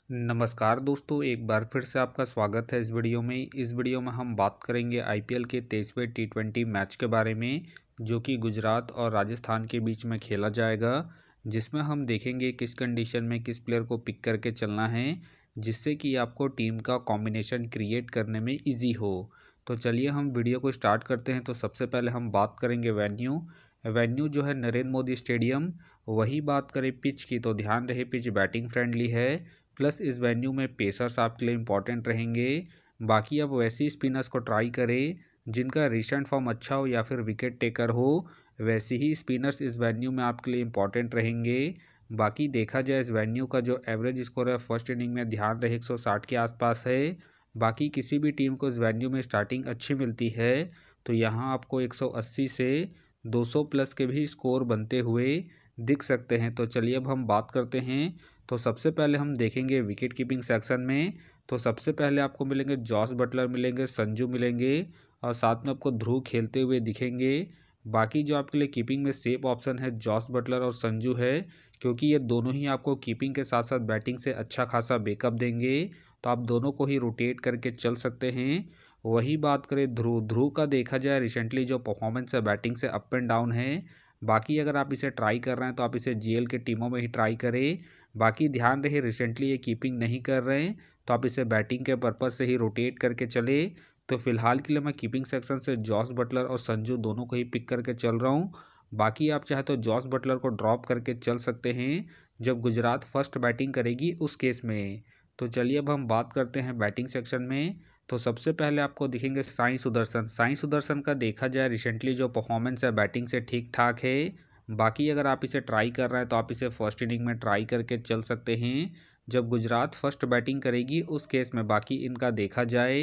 नमस्कार दोस्तों, एक बार फिर से आपका स्वागत है इस वीडियो में। इस वीडियो में हम बात करेंगे आईपीएल के 23वें टी20 मैच के बारे में, जो कि गुजरात और राजस्थान के बीच में खेला जाएगा, जिसमें हम देखेंगे किस कंडीशन में किस प्लेयर को पिक करके चलना है, जिससे कि आपको टीम का कॉम्बिनेशन क्रिएट करने में ईजी हो। तो चलिए हम वीडियो को स्टार्ट करते हैं। तो सबसे पहले हम बात करेंगे वेन्यू जो है नरेंद्र मोदी स्टेडियम। वही बात करें पिच की, तो ध्यान रहे पिच बैटिंग फ्रेंडली है, प्लस इस वेन्यू में पेसर्स आपके लिए इंपॉर्टेंट रहेंगे। बाकी अब वैसे ही स्पिनर्स को ट्राई करें जिनका रिसेंट फॉर्म अच्छा हो या फिर विकेट टेकर हो। वैसे ही स्पिनर्स इस वेन्यू में आपके लिए इंपॉर्टेंट रहेंगे। बाकी देखा जाए इस वेन्यू का जो एवरेज स्कोर है फर्स्ट इनिंग में ध्यान रहे 160 के आसपास है। बाकी किसी भी टीम को इस वेन्यू में स्टार्टिंग अच्छी मिलती है, तो यहाँ आपको 180 से 200 प्लस के भी स्कोर बनते हुए दिख सकते हैं। तो चलिए अब हम बात करते हैं। तो सबसे पहले हम देखेंगे विकेट कीपिंग सेक्शन में। तो सबसे पहले आपको मिलेंगे जॉस बटलर मिलेंगे, संजू मिलेंगे और साथ में आपको ध्रुव खेलते हुए दिखेंगे। बाकी जो आपके लिए कीपिंग में सेफ ऑप्शन है जॉस बटलर और संजू है, क्योंकि ये दोनों ही आपको कीपिंग के साथ साथ बैटिंग से अच्छा खासा बैकअप देंगे, तो आप दोनों को ही रोटेट करके चल सकते हैं। वही बात करें ध्रुव का, देखा जाए रिसेंटली जो परफॉर्मेंस है बैटिंग से अप एंड डाउन है। बाकी अगर आप इसे ट्राई कर रहे हैं तो आप इसे जीएल के टीमों में ही ट्राई करें। बाकी ध्यान रहे रिसेंटली ये कीपिंग नहीं कर रहे हैं, तो आप इसे बैटिंग के पर्पज़ से ही रोटेट करके चले। तो फिलहाल के लिए मैं कीपिंग सेक्शन से जॉस बटलर और संजू दोनों को ही पिक करके चल रहा हूँ। बाकी आप चाहे तो जॉस बटलर को ड्रॉप करके चल सकते हैं जब गुजरात फर्स्ट बैटिंग करेगी उस केस में। तो चलिए अब हम बात करते हैं बैटिंग सेक्शन में। तो सबसे पहले आपको दिखेंगे साई सुदर्शन का, देखा जाए रिसेंटली जो परफॉर्मेंस है बैटिंग से ठीक ठाक है। बाकी अगर आप इसे ट्राई कर रहे हैं तो आप इसे फर्स्ट इनिंग में ट्राई करके चल सकते हैं जब गुजरात फर्स्ट बैटिंग करेगी उस केस में। बाकी इनका देखा जाए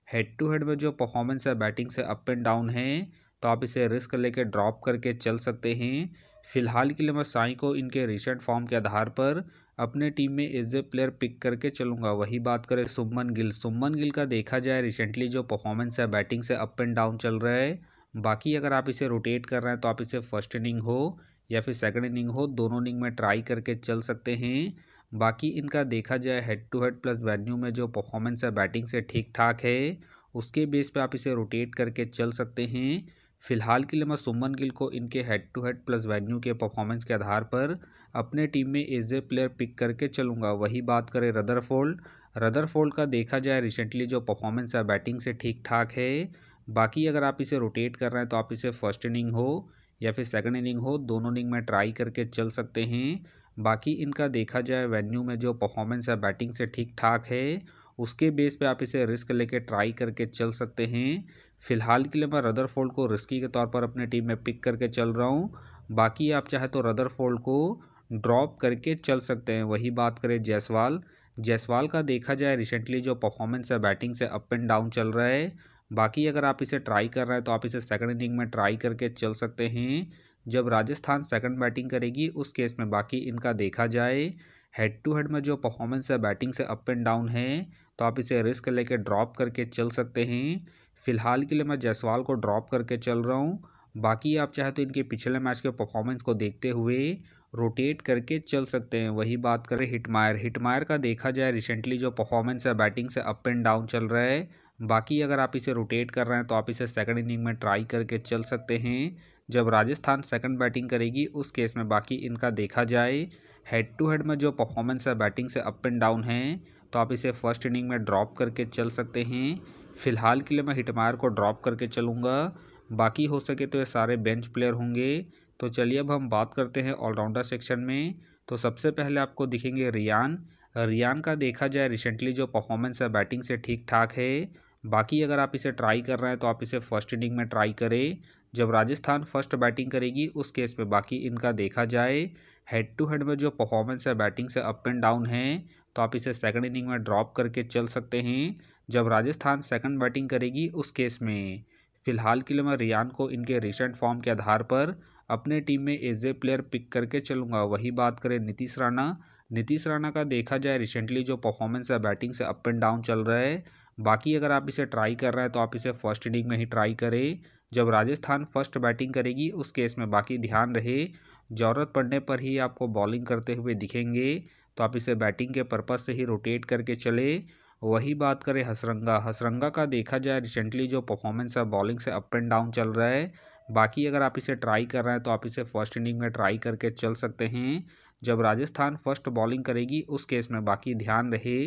हेड टू हेड में जो परफॉर्मेंस है बैटिंग से अप एंड डाउन है, तो आप इसे रिस्क लेके ड्रॉप करके चल सकते हैं। फिलहाल के लिए मैं साई को इनके रिसेंट फॉर्म के आधार पर अपने टीम में एज ए प्लेयर पिक करके चलूंगा। वही बात करें सुमन गिल का, देखा जाए रिसेंटली जो परफॉर्मेंस है बैटिंग से अप एंड डाउन चल रहा है। बाकी अगर आप इसे रोटेट कर रहे हैं तो आप इसे फर्स्ट इनिंग हो या फिर सेकंड इनिंग हो, दोनों इनिंग में ट्राई करके चल सकते हैं। बाकी इनका देखा जाए head to head plus venue में जो परफॉर्मेंस है बैटिंग से ठीक ठाक है, उसके बेस पे आप इसे रोटेट करके चल सकते हैं। फिलहाल के लिए मैं सुमन गिल को इनके head to head plus venue के परफॉर्मेंस के आधार पर अपने टीम में एज ए प्लेयर पिक करके चलूँगा। वही बात करें रदरफोल्ड का, देखा जाए रिसेंटली जो परफॉर्मेंस है बैटिंग से ठीक ठाक है। बाकी अगर आप इसे रोटेट कर रहे हैं तो आप इसे फर्स्ट इनिंग हो या फिर सेकंड इनिंग हो, दोनों इनिंग में ट्राई करके चल सकते हैं। बाकी इनका देखा जाए वेन्यू में जो परफॉर्मेंस है बैटिंग से ठीक ठाक है, उसके बेस पे आप इसे रिस्क लेके ट्राई करके चल सकते हैं। फिलहाल के लिए मैं रदरफोल्ड को रिस्की के तौर पर अपने टीम में पिक करके चल रहा हूँ। बाकी आप चाहे तो रदरफोल्ड को ड्रॉप करके चल सकते हैं। वही बात करें जायसवाल का, देखा जाए रिसेंटली जो परफॉर्मेंस है बैटिंग से अप एंड डाउन चल रहा है। बाकी अगर आप इसे ट्राई कर रहे हैं तो आप इसे सेकंड इनिंग में ट्राई करके चल सकते हैं जब राजस्थान सेकंड बैटिंग करेगी उस केस में। बाकी इनका देखा जाए हेड टू हेड में जो परफॉर्मेंस है बैटिंग से अप एंड डाउन है, तो आप इसे रिस्क लेके ड्रॉप करके चल सकते हैं। फिलहाल के लिए मैं जायसवाल को ड्रॉप करके चल रहा हूँ। बाकी आप चाहे तो इनके पिछले मैच के परफॉर्मेंस को देखते हुए रोटेट करके चल सकते हैं। वही बात करें हिटमायर का, देखा जाए रिसेंटली जो परफॉर्मेंस है बैटिंग से अप एंड डाउन चल रहा है। बाकी अगर आप इसे रोटेट कर रहे हैं तो आप इसे सेकंड इनिंग में ट्राई करके चल सकते हैं जब राजस्थान सेकंड बैटिंग करेगी उस केस में। बाकी इनका देखा जाए हेड टू हेड में जो परफॉर्मेंस है बैटिंग से अप एंड डाउन है, तो आप इसे फर्स्ट इनिंग में ड्रॉप करके चल सकते हैं। फिलहाल के लिए मैं हिटमायर को ड्रॉप करके चलूँगा। बाकी हो सके तो ये सारे बेंच प्लेयर होंगे। तो चलिए अब हम बात करते हैं ऑलराउंडर सेक्शन में। तो सबसे पहले आपको दिखेंगे रियान का, देखा जाए रिसेंटली जो परफॉर्मेंस है बैटिंग से ठीक ठाक है। बाकी अगर आप इसे ट्राई कर रहे हैं तो आप इसे फर्स्ट इनिंग में ट्राई करें जब राजस्थान फर्स्ट बैटिंग करेगी उस केस में। बाकी इनका देखा जाए हेड टू हेड में जो परफॉर्मेंस है बैटिंग से अप एंड डाउन है, तो आप इसे सेकंड इनिंग में ड्रॉप करके चल सकते हैं जब राजस्थान सेकंड बैटिंग करेगी उस केस में। फिलहाल के लिए मैं रियान को इनके रिसेंट फॉर्म के आधार पर अपने टीम में एज ए प्लेयर पिक करके चलूँगा। वही बात करें नीतीश राणा का, देखा जाए रिसेंटली जो परफॉर्मेंस है बैटिंग से अप एंड डाउन चल रहा है। बाकी अगर आप इसे ट्राई कर रहे हैं तो आप इसे फर्स्ट इनिंग में ही ट्राई करें जब राजस्थान फर्स्ट बैटिंग करेगी उस केस में। बाकी ध्यान रहे ज़रूरत पड़ने पर ही आपको बॉलिंग करते हुए दिखेंगे, तो आप इसे बैटिंग के पर्पज़ से ही रोटेट करके चले। वही बात करें हसरंगा, हसरंगा का देखा जाए रिसेंटली जो परफॉर्मेंस है बॉलिंग से अप एंड डाउन चल रहा है। बाकी अगर आप इसे ट्राई कर रहे हैं तो आप इसे फर्स्ट इनिंग में ट्राई करके चल सकते हैं। जब राजस्थान फर्स्ट बॉलिंग करेगी उस केस में, बाकी ध्यान रहे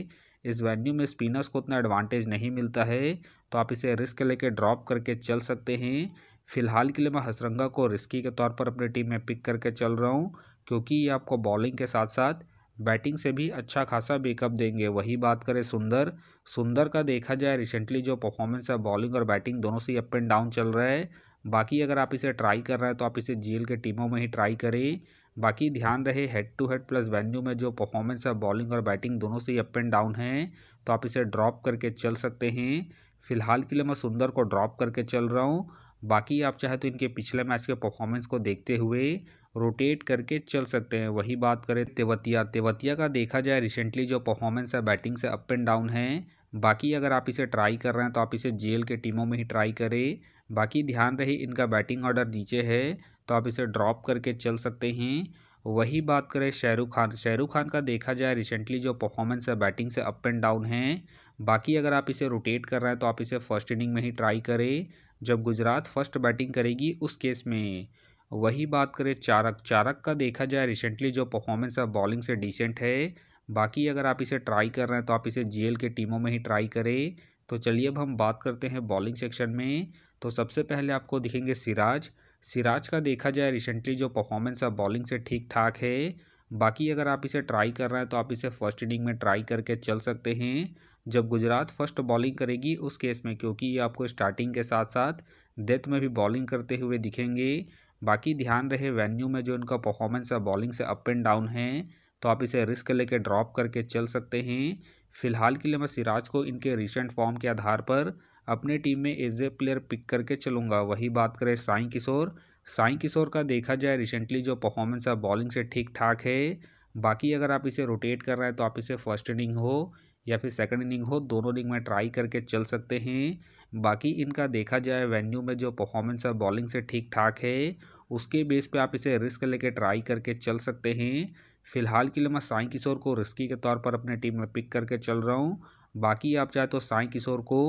इस वेन्यू में स्पिनर्स को उतना एडवांटेज नहीं मिलता है, तो आप इसे रिस्क लेके ड्रॉप करके चल सकते हैं। फिलहाल के लिए मैं हसरंगा को रिस्की के तौर पर अपनी टीम में पिक करके चल रहा हूँ, क्योंकि ये आपको बॉलिंग के साथ साथ बैटिंग से भी अच्छा खासा बैकअप देंगे। वही बात करें सुंदर, सुंदर का देखा जाए रिसेंटली जो परफॉर्मेंस है बॉलिंग और बैटिंग दोनों से अप एंड डाउन चल रहा है। बाकी अगर आप इसे ट्राई कर रहे हैं तो आप इसे जीएल के टीमों में ही ट्राई करें। बाकी ध्यान रहे head to head plus venue में जो परफॉर्मेंस है बॉलिंग और बैटिंग दोनों से अप एंड डाउन है, तो आप इसे ड्रॉप करके चल सकते हैं। फिलहाल के लिए मैं सुंदर को ड्रॉप करके चल रहा हूँ। बाकी आप चाहे तो इनके पिछले मैच के परफॉर्मेंस को देखते हुए रोटेट करके चल सकते हैं। वही बात करें तेवतिया, तेवतिया का देखा जाए रिसेंटली जो परफॉर्मेंस है बैटिंग से अप एंड डाउन है। बाकी अगर आप इसे ट्राई कर रहे हैं तो आप इसे जेल के टीमों में ही ट्राई करें। बाकी ध्यान रहे इनका बैटिंग ऑर्डर नीचे है, तो आप इसे ड्रॉप करके चल सकते हैं। वही बात करें शाहरुख खान, शाहरुख खान का देखा जाए रिसेंटली जो परफॉर्मेंस है बैटिंग से अप एंड डाउन है। बाकी अगर आप इसे रोटेट कर रहे हैं तो आप इसे फर्स्ट इनिंग में ही ट्राई करें, जब गुजरात फर्स्ट बैटिंग करेगी उस केस में। वही बात करें चारक, चारक का देखा जाए रिसेंटली जो परफॉर्मेंस है बॉलिंग से डिसेंट है। बाकी अगर आप इसे ट्राई कर रहे हैं तो आप इसे जीएल के टीमों में ही ट्राई करें। तो चलिए अब हम बात करते हैं बॉलिंग सेक्शन में। तो सबसे पहले आपको दिखेंगे सिराज, सिराज का देखा जाए रिसेंटली जो परफॉर्मेंस है बॉलिंग से ठीक ठाक है। बाकी अगर आप इसे ट्राई कर रहे हैं तो आप इसे फर्स्ट इनिंग में ट्राई करके चल सकते हैं, जब गुजरात फर्स्ट बॉलिंग करेगी उस केस में, क्योंकि ये आपको स्टार्टिंग के साथ साथ डेथ में भी बॉलिंग करते हुए दिखेंगे। बाकी ध्यान रहे वेन्यू में जो इनका परफॉर्मेंस है बॉलिंग से अप एंड डाउन है, तो आप इसे रिस्क लेके ड्रॉप करके चल सकते हैं। फिलहाल के लिए मैं सिराज को इनके रिसेंट फॉर्म के आधार पर अपने टीम में एज ए प्लेयर पिक करके चलूँगा। वही बात करें साई किशोर, साई किशोर का देखा जाए रिसेंटली जो परफॉर्मेंस है बॉलिंग से ठीक ठाक है। बाकी अगर आप इसे रोटेट कर रहे हैं तो आप इसे फर्स्ट इनिंग हो या फिर सेकंड इनिंग हो, दोनों इनिंग में ट्राई करके चल सकते हैं। बाकी इनका देखा जाए वेन्यू में जो परफॉर्मेंस है बॉलिंग से ठीक ठाक है, उसके बेस पे आप इसे रिस्क लेके ट्राई करके चल सकते हैं। फिलहाल के लिए मैं साई किशोर को रिस्की के तौर पर अपने टीम में पिक करके चल रहा हूँ। बाकी आप चाहे तो साई किशोर को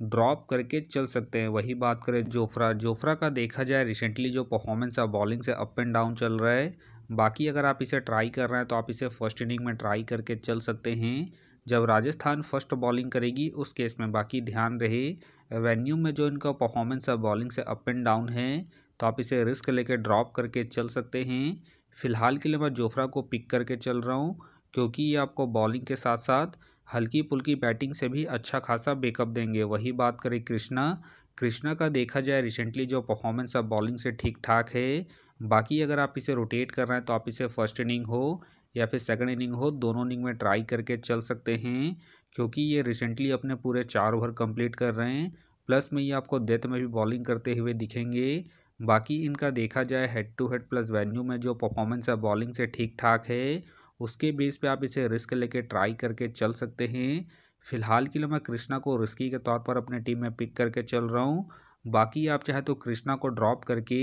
ड्रॉप करके चल सकते हैं। वही बात करें जोफ्रा, जोफ्रा का देखा जाए रिसेंटली जो परफॉर्मेंस है बॉलिंग से अप एंड डाउन चल रहा है। बाकी अगर आप इसे ट्राई कर रहे हैं तो आप इसे फर्स्ट इनिंग में ट्राई करके चल सकते हैं, जब राजस्थान फर्स्ट बॉलिंग करेगी उस केस में। बाकी ध्यान रहे वेन्यू में जो इनका परफॉर्मेंस है बॉलिंग से अप एंड डाउन है, तो आप इसे रिस्क लेके ड्रॉप करके चल सकते हैं। फिलहाल के लिए मैं जोफ्रा को पिक करके चल रहा हूँ, क्योंकि ये आपको बॉलिंग के साथ साथ हल्की पुल्की बैटिंग से भी अच्छा खासा बैकअप देंगे। वही बात करें कृष्णा, कृष्णा का देखा जाए रिसेंटली जो परफॉर्मेंस है बॉलिंग से ठीक ठाक है। बाकी अगर आप इसे रोटेट कर रहे हैं तो आप इसे फर्स्ट इनिंग हो या फिर सेकंड इनिंग हो, दोनों इनिंग में ट्राई करके चल सकते हैं, क्योंकि ये रिसेंटली अपने पूरे 4 ओवर कंप्लीट कर रहे हैं। प्लस में ये आपको डेथ में भी बॉलिंग करते हुए दिखेंगे। बाकी इनका देखा जाए head to head plus venue में जो परफॉर्मेंस है बॉलिंग से ठीक ठाक है, उसके बेस पे आप इसे रिस्क लेके ट्राई करके चल सकते हैं। फिलहाल के लिए मैं कृष्णा को रिस्की के तौर पर अपने टीम में पिक करके चल रहा हूँ। बाकी आप चाहे तो कृष्णा को ड्रॉप करके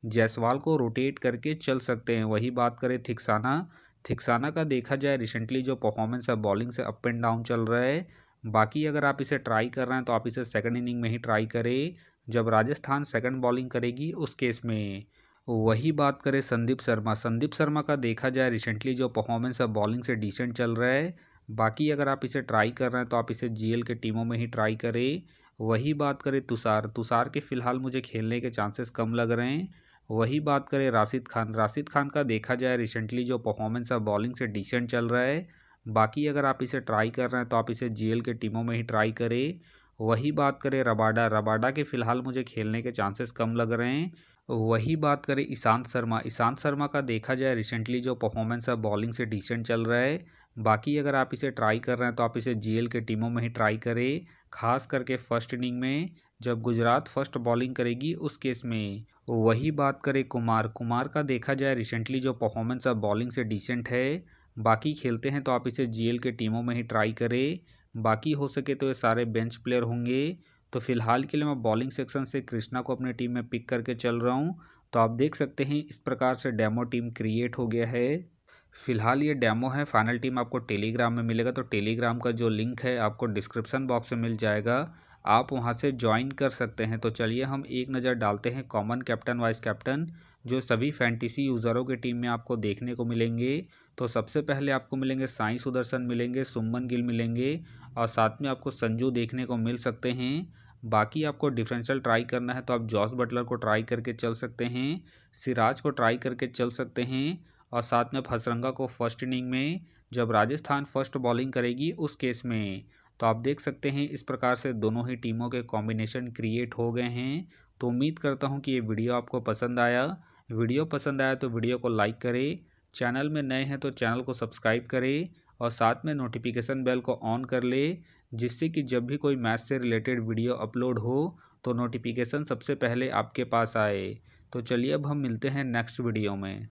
जायसवाल को रोटेट करके चल सकते हैं। वही बात करें थिक्साना, थिक्साना का देखा जाए रिसेंटली जो परफॉर्मेंस है बॉलिंग से अप एंड डाउन चल रहा है। बाकी अगर आप इसे ट्राई कर रहे हैं तो आप इसे सेकंड इनिंग में ही ट्राई करें, जब राजस्थान सेकंड बॉलिंग करेगी उस केस में। वही बात करें संदीप शर्मा, संदीप शर्मा का देखा जाए रिसेंटली जो परफॉर्मेंस है बॉलिंग से डिसेंट चल रहा है। बाकी अगर आप इसे ट्राई कर रहे हैं तो आप इसे जीएल के टीमों में ही ट्राई करें। वही बात करें तुषार, तुषार के फिलहाल मुझे खेलने के चांसेस कम लग रहे हैं। वही बात करें राशिद खान, राशिद खान का देखा जाए रिसेंटली जो परफॉर्मेंस है बॉलिंग से डिसेंट चल रहा है। बाकी अगर आप इसे ट्राई कर रहे हैं तो आप इसे जीएल के टीमों में ही ट्राई करें। वही बात करें रबाडा, रबाडा के फिलहाल मुझे खेलने के चांसेस कम लग रहे हैं। वही बात करें ईशांत शर्मा, ईशांत शर्मा का देखा जाए रिसेंटली जो परफॉर्मेंस है बॉलिंग से डिसेंट चल रहा है। बाकी अगर आप इसे ट्राई कर रहे हैं तो आप इसे जीएल के टीमों में ही ट्राई करें, खास करके फर्स्ट इनिंग में, जब गुजरात फर्स्ट बॉलिंग करेगी उस केस में। वही बात करें कुमार, कुमार का देखा जाए रिसेंटली जो परफॉर्मेंस है बॉलिंग से डिसेंट है। बाकी खेलते हैं तो आप इसे जीएल के टीमों में ही ट्राई करें। बाकी हो सके तो ये सारे बेंच प्लेयर होंगे। तो फिलहाल के लिए मैं बॉलिंग सेक्शन से कृष्णा को अपनी टीम में पिक करके चल रहा हूँ, तो आप देख सकते हैं इस प्रकार से डेमो टीम क्रिएट हो गया है। फिलहाल ये डेमो है, फाइनल टीम आपको टेलीग्राम में मिलेगा। तो टेलीग्राम का जो लिंक है आपको डिस्क्रिप्शन बॉक्स में मिल जाएगा, आप वहां से ज्वाइन कर सकते हैं। तो चलिए हम एक नज़र डालते हैं कॉमन कैप्टन वाइस कैप्टन जो सभी फैंटेसी यूज़रों की टीम में आपको देखने को मिलेंगे। तो सबसे पहले आपको मिलेंगे साई सुदर्शन मिलेंगे, सुमन गिल मिलेंगे और साथ में आपको संजू देखने को मिल सकते हैं। बाकी आपको डिफरेंशियल ट्राई करना है तो आप जॉस बटलर को ट्राई करके चल सकते हैं, सिराज को ट्राई करके चल सकते हैं और साथ में फसरंगा को फर्स्ट इनिंग में जब राजस्थान फर्स्ट बॉलिंग करेगी उस केस में। तो आप देख सकते हैं इस प्रकार से दोनों ही टीमों के कॉम्बिनेशन क्रिएट हो गए हैं। तो उम्मीद करता हूं कि ये वीडियो आपको पसंद आया। वीडियो पसंद आया तो वीडियो को लाइक करें, चैनल में नए हैं तो चैनल को सब्सक्राइब करें और साथ में नोटिफिकेशन बेल को ऑन कर ले, जिससे कि जब भी कोई मैच से रिलेटेड वीडियो अपलोड हो तो नोटिफिकेशन सबसे पहले आपके पास आए। तो चलिए अब हम मिलते हैं नेक्स्ट वीडियो में।